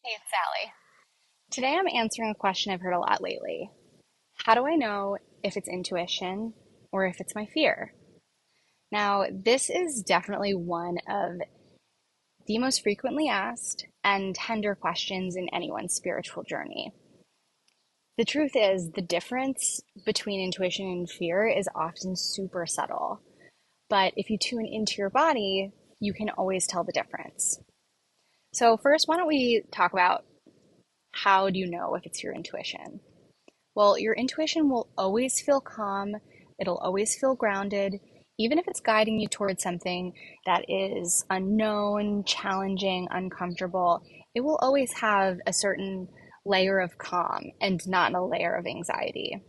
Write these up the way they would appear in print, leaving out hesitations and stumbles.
Hey, it's Sally. Today I'm answering a question I've heard a lot lately. How do I know if it's intuition or if it's my fear? Now, this is definitely one of the most frequently asked and tender questions in anyone's spiritual journey. The truth is, the difference between intuition and fear is often super subtle. But if you tune into your body, you can always tell the difference. So, first, why don't we talk about how do you know if it's your intuition? Well, your intuition will always feel calm, it'll always feel grounded, even if it's guiding you towards something that is unknown, challenging, uncomfortable. It will always have a certain layer of calm and not a layer of anxiety.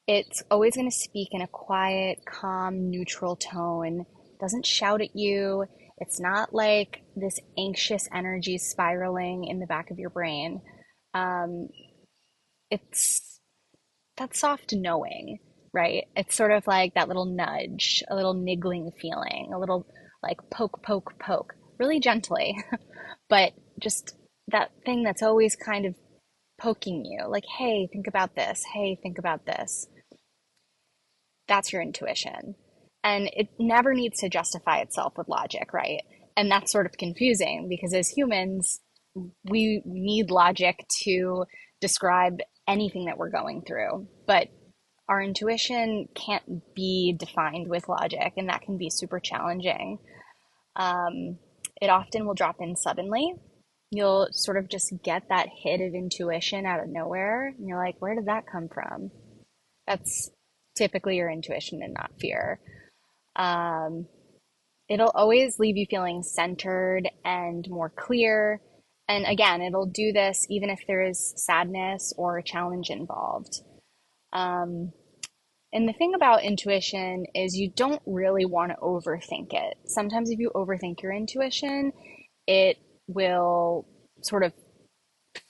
It's always going to speak in a quiet, calm, neutral tone. It doesn't shout at you. It's not like this anxious energy spiraling in the back of your brain. Um, it's that soft knowing, right? It's sort of like that little nudge, a little niggling feeling, a little like poke, poke, poke, really gently, but just that thing that's always kind of poking you, like, hey, think about this. Hey, think about this. That's your intuition. And it never needs to justify itself with logic, right? And that's sort of confusing because as humans, we need logic to describe anything that we're going through. But our intuition can't be defined with logic, and that can be super challenging. Um, it often will drop in suddenly. You'll sort of just get that hit of intuition out of nowhere, and you're like, where did that come from? That's typically your intuition and not fear. Um, it'll always leave you feeling centered and more clear. And again, it'll do this even if there is sadness or a challenge involved. Um, And the thing about intuition is you don't really want to overthink it. Sometimes, if you overthink your intuition, it will sort of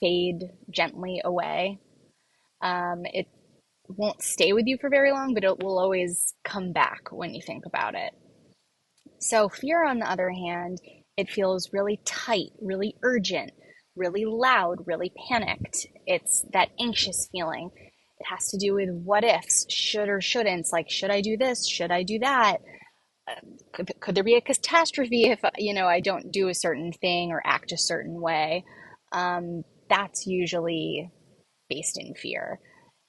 fade gently away. It won't stay with you for very long, but it will always come back when you think about it. So, fear, on the other hand, it feels really tight, really urgent, really loud, really panicked. It's that anxious feeling. It has to do with what ifs, should or shouldn'ts, like, should I do this? Should I do that? Could there be a catastrophe if, I don't do a certain thing or act a certain way? That's usually based in fear.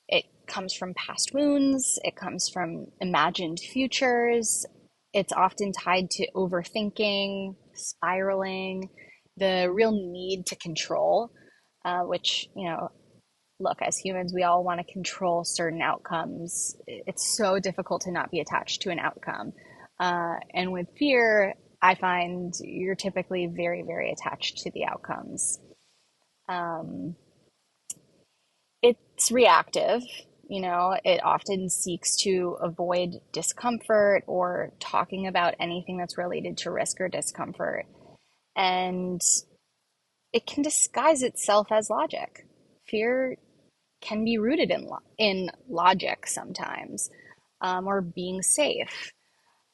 It comes from past wounds, it comes from imagined futures. It's often tied to overthinking, spiraling, the real need to control, which, look, as humans, we all want to control certain outcomes. It's so difficult to not be attached to an outcome. And with fear, I find you're typically very, very attached to the outcomes. Um, it's reactive. It often seeks to avoid discomfort or talking about anything that's related to risk or discomfort. And it can disguise itself as logic. Fear can be rooted in logic sometimes, or being safe.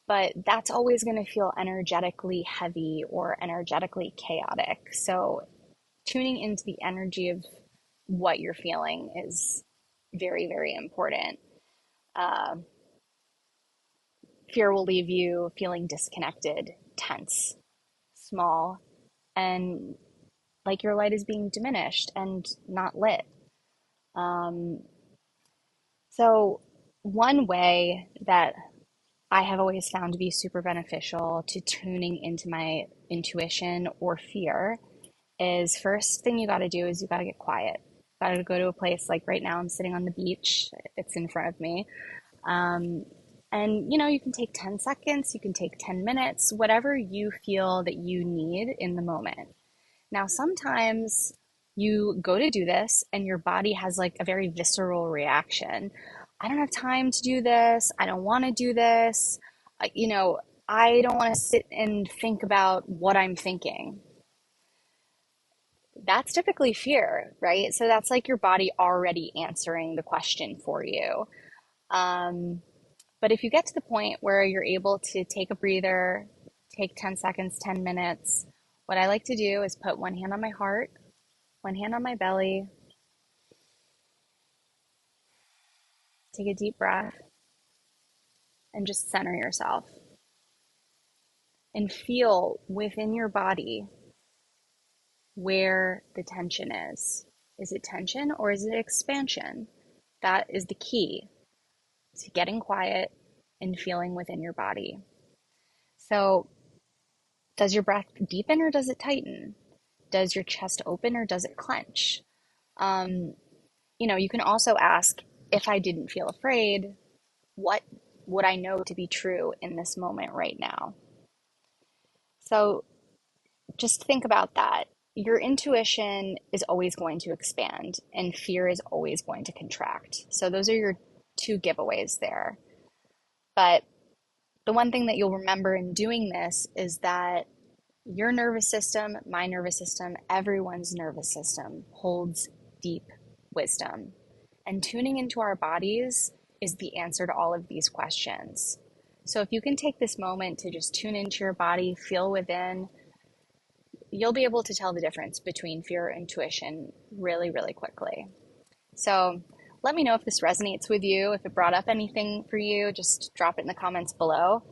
But that's always going to feel energetically heavy or energetically chaotic. So tuning into the energy of what you're feeling is very, very important. Uh, Fear will leave you feeling disconnected, tense, small, and like your light is being diminished and not lit. Um, so, one way that I have always found to be super beneficial to tuning into my intuition or fear is first thing you got to do is you got to get quiet. Got to go to a place like right now I'm sitting on the beach. It's in front of me. Um, and you can take 10 seconds, you can take 10 minutes, whatever you feel that you need in the moment. Now, sometimes you go to do this and your body has like a very visceral reaction. I don't have time to do this. I don't want to do this. I- You know, I don't want to sit and think about what I'm thinking. That's typically fear, right? So that's like your body already answering the question for you. Um, but if you get to the point where you're able to take a breather, take 10 seconds, 10 minutes, what I like to do is put one hand on my heart, One hand on my belly. Take a deep breath and just center yourself and feel within your body where the tension is. Is it tension or is it expansion? That is the key to getting quiet and feeling within your body. So, does your breath deepen or does it tighten? Does your chest open or does it clench? Um, you can also ask, if I didn't feel afraid, what would I know to be true in this moment right now? So just think about that. Your intuition is always going to expand and fear is always going to contract. So those are your two giveaways there. But the one thing that you'll remember in doing this is that your nervous system, my nervous system, everyone's nervous system holds deep wisdom. And tuning into our bodies is the answer to all of these questions. So if you can take this moment to just tune into your body, feel within, you'll be able to tell the difference between fear and intuition really, really quickly. So let me know if this resonates with you. If it brought up anything for you, just drop it in the comments below.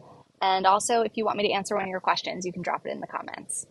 And also, if you want me to answer one of your questions, you can drop it in the comments.